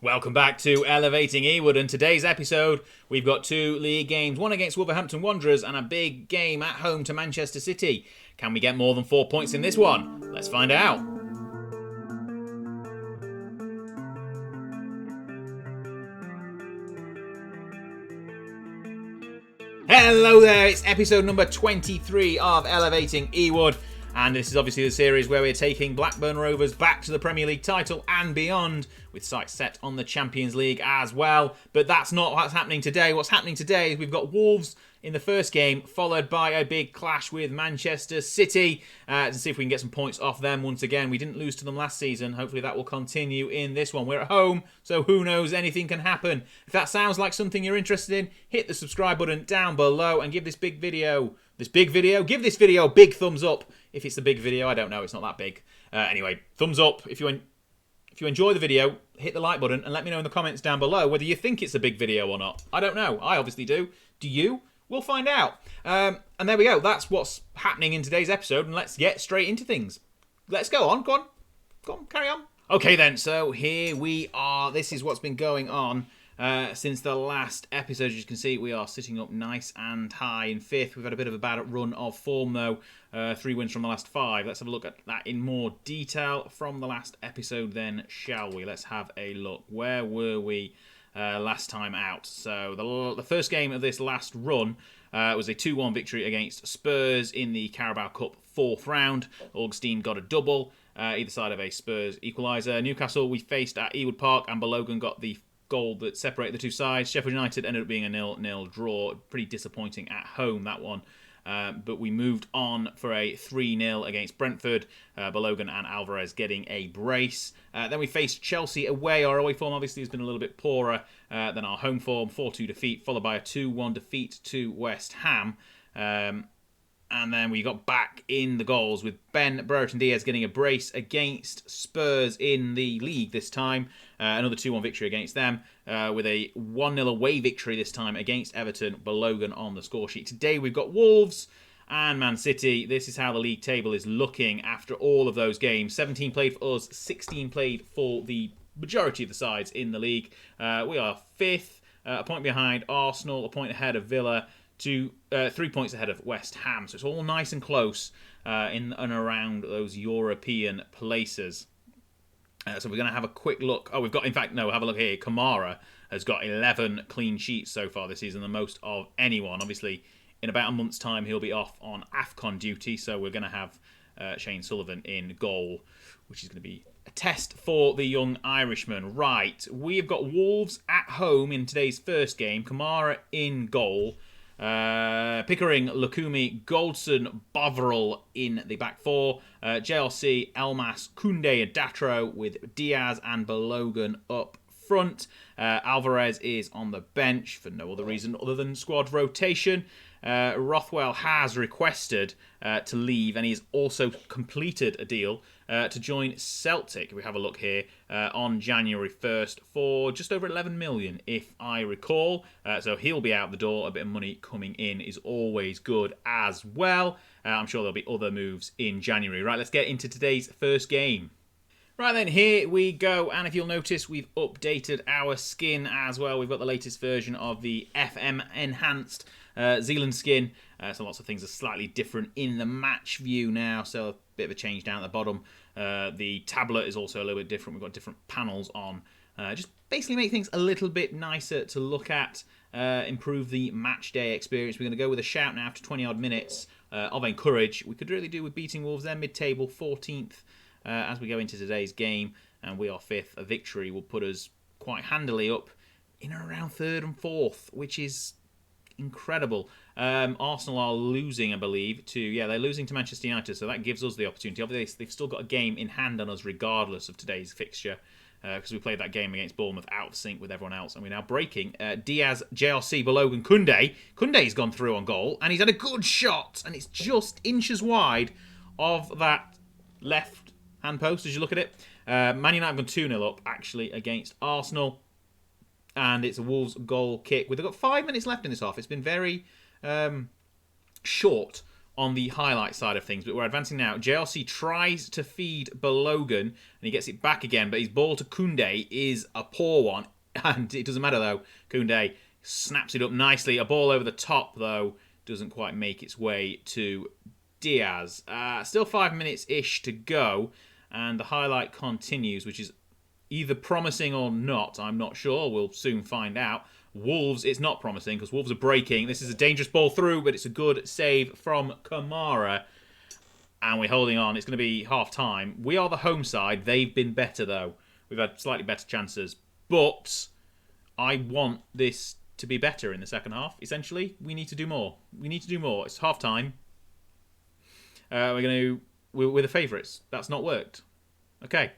Welcome back to Elevating Ewood, and today's episode we've got two league games, one against Wolverhampton Wanderers and a big game at home to Manchester City. Can we get more than 4 points in this one? Let's find out. Hello there, it's episode number 23 of Elevating Ewood. And this is obviously the series where we're taking Blackburn Rovers back to the Premier League title and beyond, with sights set on the Champions League as well. But that's not what's happening today. What's happening today is we've got Wolves in the first game, followed by a big clash with Manchester City, to see if we can get some points off them once again. We didn't lose to them last season. Hopefully that will continue in this one. We're at home, so who knows, anything can happen. If that sounds like something you're interested in, hit the subscribe button down below and give this video a big thumbs up. If it's the big video, I don't know, it's not that big. Anyway, thumbs up. If you enjoy the video, hit the like button and let me know in the comments down below whether you think it's a big video or not. I don't know. I obviously do. Do you? We'll find out. And there we go. That's what's happening in today's episode, and let's get straight into things. Let's go on. Go on, carry on. Okay then, so here we are. This is what's been going on since the last episode. As you can see, we are sitting up nice and high in 5th. We've had a bit of a bad run of form though. 3 wins from the last 5. Let's have a look at that in more detail from the last episode then, shall we? Let's have a look. Where were we last time out? So the first game of this last run was a 2-1 victory against Spurs in the Carabao Cup 4th round. Augustine got a double, either side of a Spurs equaliser. Newcastle we faced at Ewood Park, and Balogun got the goal that separated the two sides. Sheffield United ended up being a 0-0 draw. Pretty disappointing at home, that one. But we moved on for a 3-0 against Brentford. Balogun and Alvarez getting a brace. Then we faced Chelsea away. Our away form obviously has been a little bit poorer than our home form. 4-2 defeat, followed by a 2-1 defeat to West Ham. And then we got back in the goals with Ben Brereton Diaz getting a brace against Spurs in the league this time. Another 2-1 victory against them, with a 1-0 away victory this time against Everton. Balogun on the score sheet. Today we've got Wolves and Man City. This is how the league table is looking after all of those games. 17 played for us, 16 played for the majority of the sides in the league. We are 5th, a point behind Arsenal, a point ahead of Villa, 3 points ahead of West Ham. So it's all nice and close in and around those European places. So we're going to have a quick look. Oh, have a look here. Kamara has got 11 clean sheets so far this season, the most of anyone. Obviously, in about a month's time, he'll be off on AFCON duty. So we're going to have Shane Sullivan in goal, which is going to be a test for the young Irishman. Right, we've got Wolves at home in today's first game. Kamara in goal. Pickering, Lukumi, Goldson, Bovril in the back 4. JLC, Elmas, Koundé and Datro with Diaz and Balogun up front. Alvarez is on the bench for no other reason other than squad rotation. Rothwell has requested to leave, and he's also completed a deal to join Celtic. We have a look here on January 1st for just over 11 million, if I recall. So he'll be out the door. A bit of money coming in is always good as well. I'm sure there'll be other moves in January. Right, let's get into today's first game. Right then, here we go, and if you'll notice, we've updated our skin as well. We've got the latest version of the FM enhanced Zealand skin, so lots of things are slightly different in the match view now, so a bit of a change down at the bottom. The tablet is also a little bit different. We've got different panels on, just basically make things a little bit nicer to look at, improve the match day experience. We're going to go with a shout now after 20 odd minutes of encourage. We could really do with beating Wolves there, mid-table, 14th. As we go into today's game, and we are 5th, a victory will put us quite handily up in and around 3rd and 4th, which is incredible. Arsenal are losing, I believe, they're losing to Manchester United, so that gives us the opportunity. Obviously, they've still got a game in hand on us regardless of today's fixture, because we played that game against Bournemouth out of sync with everyone else, and we're now breaking. Diaz, JRC, Balogun, Koundé. Koundé's gone through on goal, and he's had a good shot, and it's just inches wide of that left hand post as you look at it. Man United have gone 2-0 up actually against Arsenal, and it's a Wolves goal kick. They've got 5 minutes left in this half. It's been very short on the highlight side of things, but we're advancing now. JLC tries to feed Balogan, and he gets it back again, but his ball to Koundé is a poor one, and it doesn't matter though. Koundé snaps it up nicely. A ball over the top, though, doesn't quite make its way to Diaz. Still 5 minutes-ish to go, and the highlight continues, which is either promising or not. I'm not sure. We'll soon find out. Wolves, it's not promising because Wolves are breaking. This is a dangerous ball through, but it's a good save from Kamara. And we're holding on. It's going to be half-time. We are the home side. They've been better, though. We've had slightly better chances. But I want this to be better in the second half. Essentially, we need to do more. It's half-time. We're the favourites. That's not worked. Okay.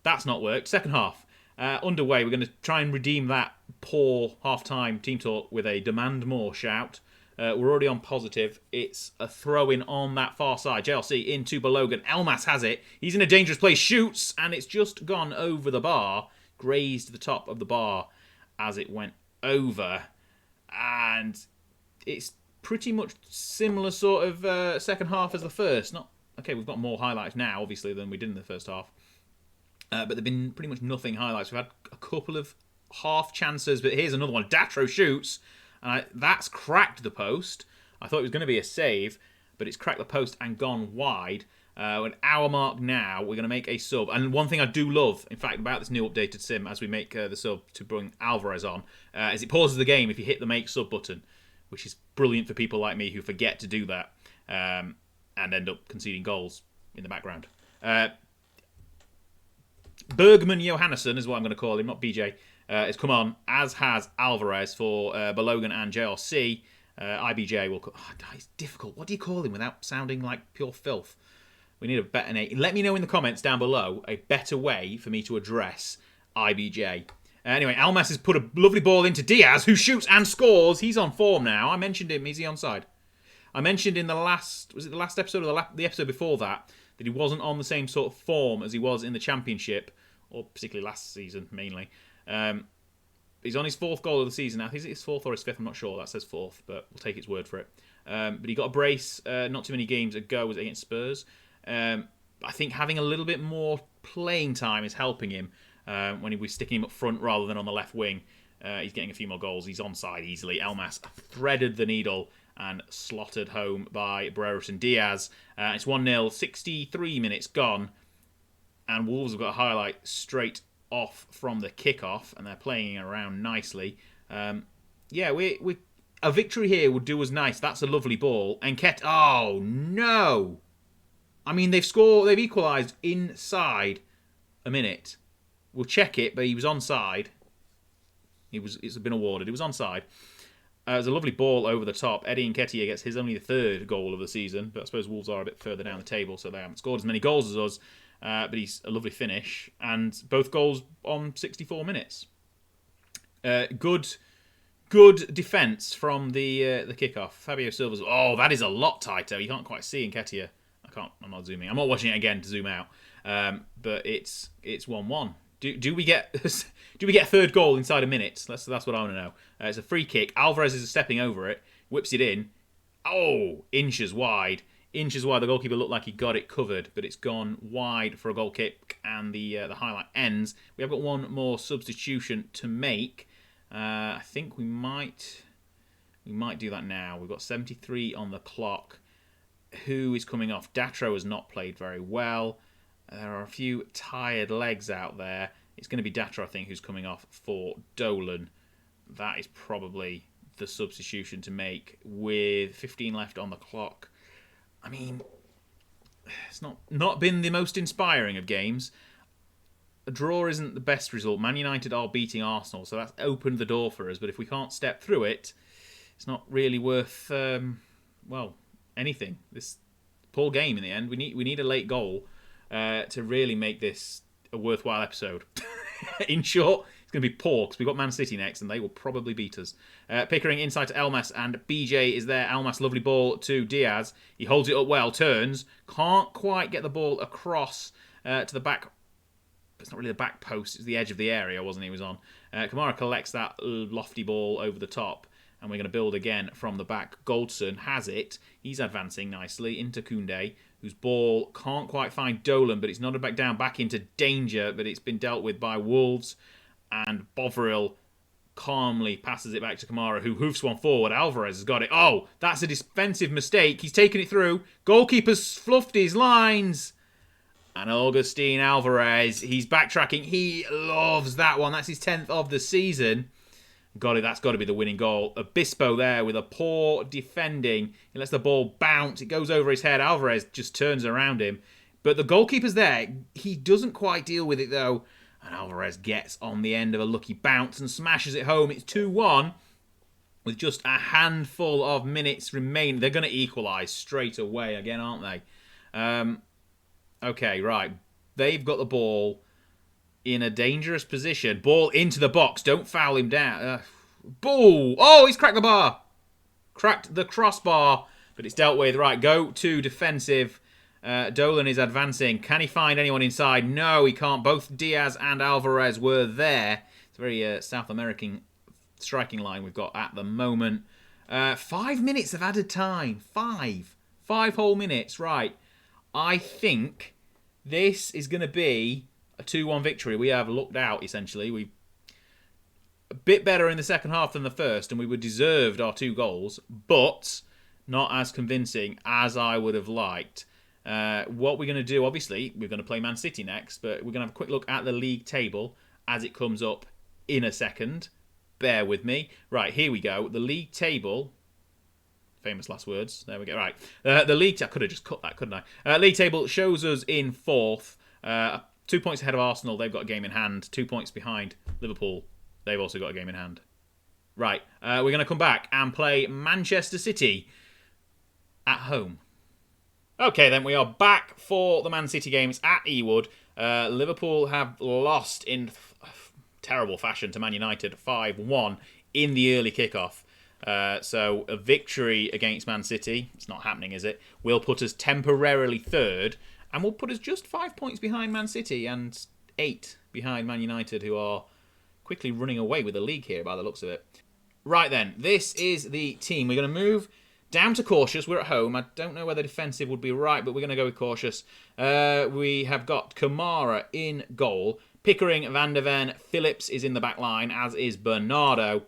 That's not worked. Second half. Underway. We're going to try and redeem that poor half-time team talk with a demand more shout. We're already on positive. It's a throw-in on that far side. JLC into Balogan. Elmas has it. He's in a dangerous place. Shoots. And it's just gone over the bar. Grazed the top of the bar as it went over. And it's pretty much similar sort of second half as the first. Okay, we've got more highlights now, obviously, than we did in the first half. But there have been pretty much nothing highlights. We've had a couple of half chances, but here's another one. Datro shoots. That's cracked the post. I thought it was going to be a save, but it's cracked the post and gone wide. An hour mark now, we're going to make a sub. And one thing I do love, in fact, about this new updated sim as we make the sub to bring Alvarez on, is it pauses the game if you hit the make sub button, which is brilliant for people like me who forget to do that and end up conceding goals in the background. Bergman Johannesson is what I'm going to call him, not BJ, has come on, as has Alvarez for Balogan and JLC. IBJ will... it's difficult. What do you call him without sounding like pure filth? We need a better name. Let me know in the comments down below a better way for me to address IBJ. Anyway, Almas has put a lovely ball into Diaz, who shoots and scores. He's on form now. I mentioned him. Is he onside? I mentioned in the last... Was it the last episode or the episode before that he wasn't on the same sort of form as he was in the Championship, or particularly last season, mainly. He's on his fourth goal of the season now. Is it his fourth or his fifth? I'm not sure. That says fourth, but we'll take its word for it. But he got a brace not too many games ago. Was it against Spurs? I think having a little bit more playing time is helping him when he was sticking him up front rather than on the left wing. He's getting a few more goals. He's onside easily. Elmas threaded the needle and slotted home by Brereton Diaz. It's 1-0, 63 minutes gone. And Wolves have got a highlight straight off from the kickoff, and they're playing around nicely. We a victory here would do us nice. That's a lovely ball. And oh no! I mean, they've equalised inside a minute. We'll check it, but he was onside. It's been awarded. It was onside. It was a lovely ball over the top. Eddie Nketiah gets his only third goal of the season, but I suppose Wolves are a bit further down the table, so they haven't scored as many goals as us. But he's a lovely finish, and both goals on 64 minutes. Good defence from the kickoff. Fabio Silva's. Oh, that is a lot tighter. You can't quite see Nketiah. I'm not zooming. I'm not watching it again to zoom out. But it's 1-1. Do we get a third goal inside a minute? That's what I want to know. It's a free kick. Alvarez is stepping over it, whips it in. Oh, inches wide. The goalkeeper looked like he got it covered, but it's gone wide for a goal kick, and the highlight ends. We have got one more substitution to make. I think we might do that now. We've got 73 on the clock. Who is coming off? Datro has not played very well. There are a few tired legs out there. It's going to be Datro, I think, who's coming off for Dolan. That is probably the substitution to make with 15 left on the clock. I mean, it's not been the most inspiring of games. A draw isn't the best result. Man United are beating Arsenal, so that's opened the door for us. But if we can't step through it, it's not really worth, anything. This poor game in the end. We need a late goal to really make this a worthwhile episode. In short, it's going to be poor because we've got Man City next and they will probably beat us. Pickering inside to Elmas and BJ is there. Elmas, lovely ball to Diaz. He holds it up well, turns. Can't quite get the ball across to the back. It's not really the back post. It's the edge of the area, wasn't he? He was on. Kamara collects that lofty ball over the top. and we're going to build again from the back. Goldson has it. He's advancing nicely into Koundé, whose ball can't quite find Dolan, but it's nodded back down, back into danger, but it's been dealt with by Wolves, and Bovril calmly passes it back to Kamara, who hoofs one forward. Alvarez has got it. Oh, that's a defensive mistake. He's taken it through. Goalkeeper's fluffed his lines. And Augustin Alvarez, he's backtracking. He loves that one. That's his 10th of the season. Got it. That's got to be the winning goal. Obispo there with a poor defending. He lets the ball bounce. It goes over his head. Alvarez just turns around him. But the goalkeeper's there. He doesn't quite deal with it, though. And Alvarez gets on the end of a lucky bounce and smashes it home. It's 2-1 with just a handful of minutes remaining. They're going to equalise straight away again, aren't they? Okay, right. They've got the ball in a dangerous position. Ball into the box. Don't foul him down. Boo! Oh, he's cracked the bar. Cracked the crossbar, but it's dealt with. Right, go to defensive. Dolan is advancing. Can he find anyone inside? No, he can't. Both Diaz and Alvarez were there. It's a very South American striking line we've got at the moment. 5 minutes of added time. Five whole minutes. Right. I think this is going to be a 2-1 victory. We have looked out, essentially. We a bit better in the second half than the first, and we were deserved our 2 goals, but not as convincing as I would have liked. What we're going to do, obviously, we're going to play Man City next, but we're going to have a quick look at the league table as it comes up in a second. Bear with me. Right, here we go. The league table. Famous last words. There we go. Right. The league... I could have just cut that, couldn't I? League table shows us in 4th. 2 points ahead of Arsenal. They've got a game in hand. 2 points behind Liverpool. They've also got a game in hand. Right. We're going to come back and play Manchester City at home. Okay, then we are back for the Man City game. It's at Ewood. Liverpool have lost in terrible fashion to Man United 5-1 in the early kickoff. So a victory against Man City, it's not happening, is it? Will put us temporarily 3rd, and will put us just 5 points behind Man City and 8 behind Man United, who are quickly running away with the league here by the looks of it. Right then, this is the team. We're going to move down to cautious. We're at home. I don't know whether defensive would be right, but we're going to go with cautious. We have got Kamara in goal. Pickering, Van der Ven, Phillips is in the back line, as is Bernardo.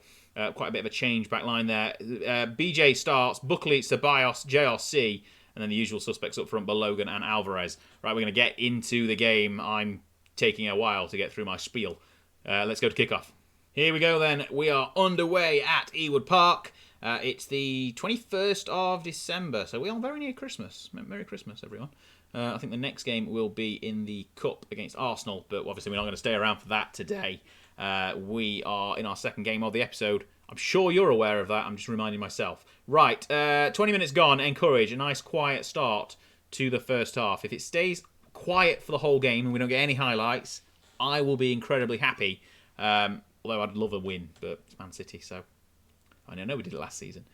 Quite a bit of a change back line there. BJ starts, Buckley, Ceballos, JRC, and then the usual suspects up front, Balogun and Alvarez. Right, we're going to get into the game. I'm taking a while to get through my spiel. Let's go to kickoff. Here we go then. We are underway at Ewood Park. It's the 21st of December, so we are very near Christmas. Merry Christmas, everyone. I think the next game will be in the Cup against Arsenal, but obviously we're not going to stay around for that today. We are in our second game of the episode. I'm sure you're aware of that. I'm just reminding myself. Right, 20 minutes gone. Encourage a nice quiet start to the first half. If it stays quiet for the whole game and we don't get any highlights, I will be incredibly happy. Although I'd love a win, but it's Man City, so I know we did it last season.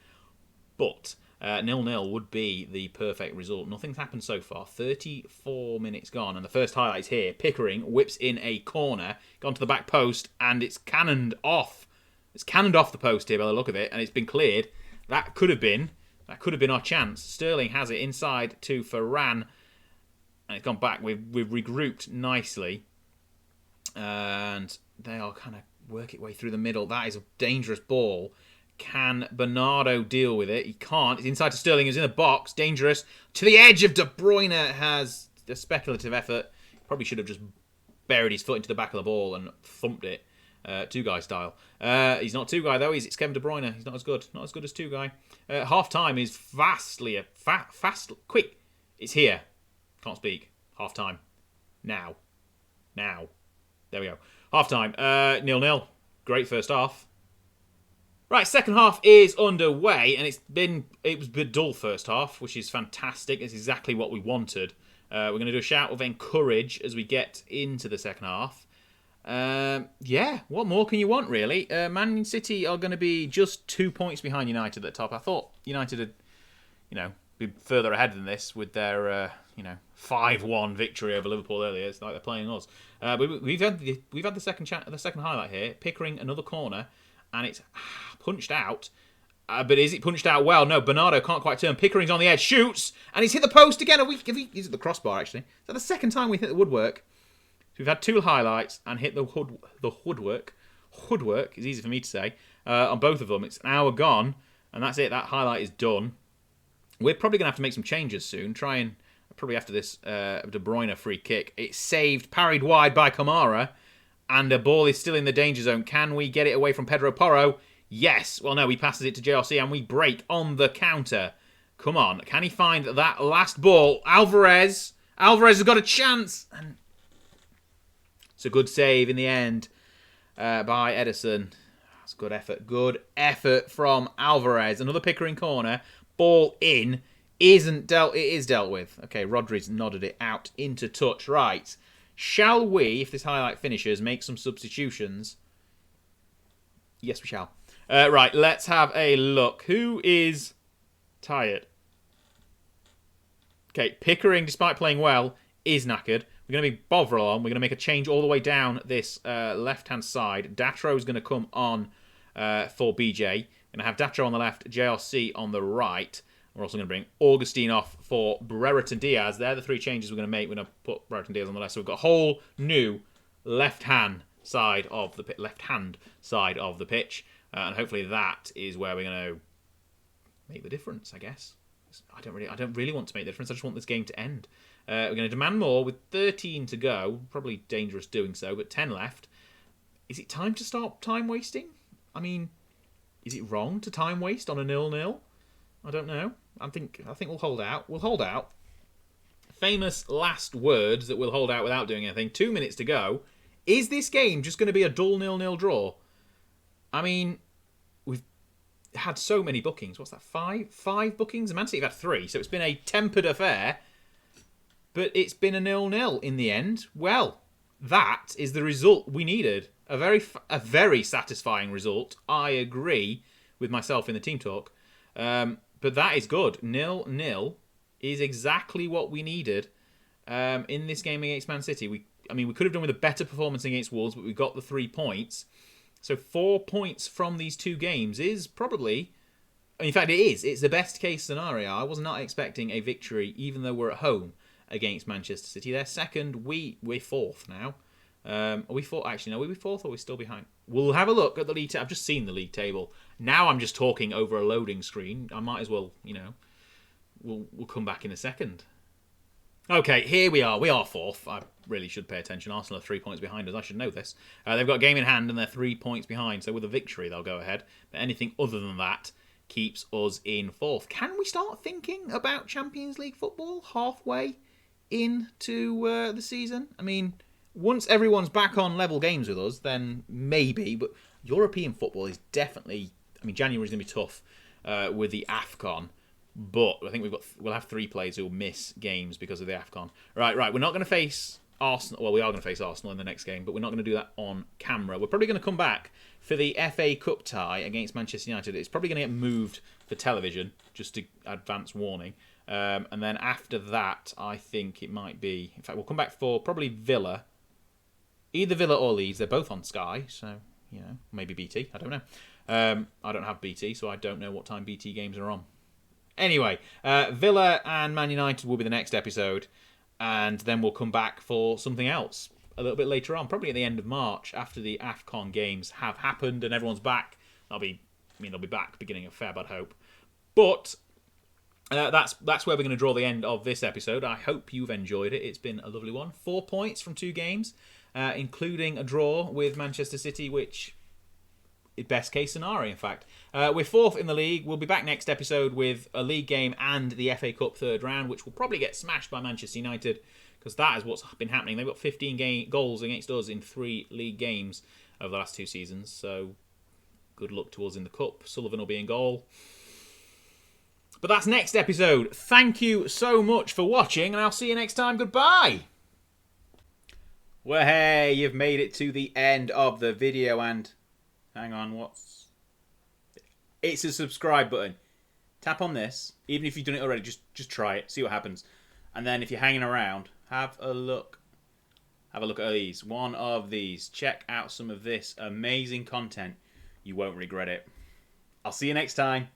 But 0-0 would be the perfect result. Nothing's happened so far. 34 minutes gone, and the first highlight is here. Pickering whips in a corner, gone to the back post, and it's cannoned off. It's cannoned off the post here by the look of it, and it's been cleared. That could have been our chance. Sterling has it inside to Varane, and it's gone back. We've regrouped nicely, and they'll kind of work its way through the middle. That is a dangerous ball. Can Bernardo deal with it? He can't. It's inside to Sterling, who's in the box. Dangerous. To the edge of De Bruyne. Has a speculative effort. Probably should have just buried his foot into the back of the ball and thumped it. Two-guy style. He's not two-guy, though. It's Kevin De Bruyne. He's not as good. Not as good as two-guy. Half-time is quick. It's here. Can't speak. Half-time. Now. There we go. Half-time. 0-0. Great first half. Right, second half is underway, and it was a bit dull first half, which is fantastic. It's exactly what we wanted. We're going to do a shout of encourage as we get into the second half. Yeah, what more can you want, really? Man City are going to be just 2 points behind United at the top. I thought United had, be further ahead than this with their, 5-1 victory over Liverpool earlier. It's like they're playing us. We've had the second highlight here. Pickering another corner, and it's punched out, But is it punched out well? No, Bernardo can't quite turn. Pickering's on the edge, shoots, and he's hit the post again. He's at the crossbar, actually. Is that the second time we've hit the woodwork? So we've had 2 highlights and hit the woodwork. Hoodwork is easy for me to say. On both of them, it's an hour gone, and that's it. That highlight is done. We're probably going to have to make some changes soon. Probably after this De Bruyne free kick. It's saved, parried wide by Kamara, and the ball is still in the danger zone. Can we get it away from Pedro Porro? Yes. Well, no, he passes it to JRC, and we break on the counter. Come on. Can he find that last ball? Alvarez has got a chance. And it's a good save in the end by Ederson. That's good effort. Good effort from Alvarez. Another Pickering corner. Ball in. It is dealt with. Okay, Rodri's nodded it out into touch. Right. Shall we, if this highlight finishes, make some substitutions? Yes, we shall. Right, let's have a look. Who is tired? Okay, Pickering, despite playing well, is knackered. We're going to be Bovril on. We're going to make a change all the way down this left-hand side. Datro is going to come on for BJ. We're going to have Datro on the left, JRC on the right. We're also going to bring Augustine off for Brereton Diaz. They're the 3 changes we're going to make. We're going to put Brereton Diaz on the left. So we've got a whole new left-hand side of the pitch. And hopefully that is where we're going to make the difference, I guess. I don't really want to make the difference. I just want this game to end. We're going to demand more with 13 to go. Probably dangerous doing so, but 10 left. Is it time to start time wasting? I mean, is it wrong to time waste on a 0-0? I don't know. I think we'll hold out. We'll hold out. Famous last words that we'll hold out without doing anything. 2 minutes to go. Is this game just going to be a dull 0-0 draw? I mean, we've had so many bookings. What's that? 5 bookings? Man City have had 3, so it's been a tempered affair. But it's been a 0-0 in the end. Well, that is the result we needed. A very satisfying result. I agree with myself in the team talk. But that is good. 0-0 is exactly what we needed in this game against Man City. We could have done with a better performance against Wolves, but we got the 3 points. So 4 points from these 2 games is probably... In fact, it is. It's the best case scenario. I was not expecting a victory, even though we're at home against Manchester City. They're second. We're 4th now. Are we 4th? Actually, no. Are we 4th or are we still behind? We'll have a look at the league table. I've just seen the league table. Now I'm just talking over a loading screen. I might as well, we'll come back in a second. Okay, here we are. We are 4th. I really should pay attention. Arsenal are 3 points behind us. I should know this. They've got a game in hand and they're 3 points behind. So with a victory, they'll go ahead. But anything other than that keeps us in 4th. Can we start thinking about Champions League football halfway into the season? I mean, once everyone's back on level games with us, then maybe. But European football is definitely... January's going to be tough with the AFCON. But I think we'll have 3 players who will miss games because of the AFCON. Right. We're not going to face Arsenal. Well, we are going to face Arsenal in the next game, but we're not going to do that on camera. We're probably going to come back for the FA Cup tie against Manchester United. It's probably going to get moved for television, just to advance warning. And then after that, I think it might be... In fact, we'll come back for probably Villa. Either Villa or Leeds. They're both on Sky, so, maybe BT. I don't know. I don't have BT, so I don't know what time BT games are on. Anyway, Villa and Man United will be the next episode, and then we'll come back for something else a little bit later on, probably at the end of March, after the AFCON games have happened and everyone's back. They'll be back beginning of Feb, I'd hope. But that's where we're going to draw the end of this episode. I hope you've enjoyed it. It's been a lovely one. 4 points from 2 games, including a draw with Manchester City, which... best case scenario, in fact. We're 4th in the league. We'll be back next episode with a league game and the FA Cup 3rd round, which will probably get smashed by Manchester United, because that is what's been happening. They've got 15 goals against us in 3 league games over the last 2 seasons, so good luck to us in the Cup. Sullivan will be in goal. But that's next episode. Thank you so much for watching, and I'll see you next time. Goodbye! Well, hey, you've made it to the end of the video, and... Hang on, it's a subscribe button. Tap on this. Even if you've done it already, just try it. See what happens. And then if you're hanging around, have a look. Have a look at these. One of these. Check out some of this amazing content. You won't regret it. I'll see you next time.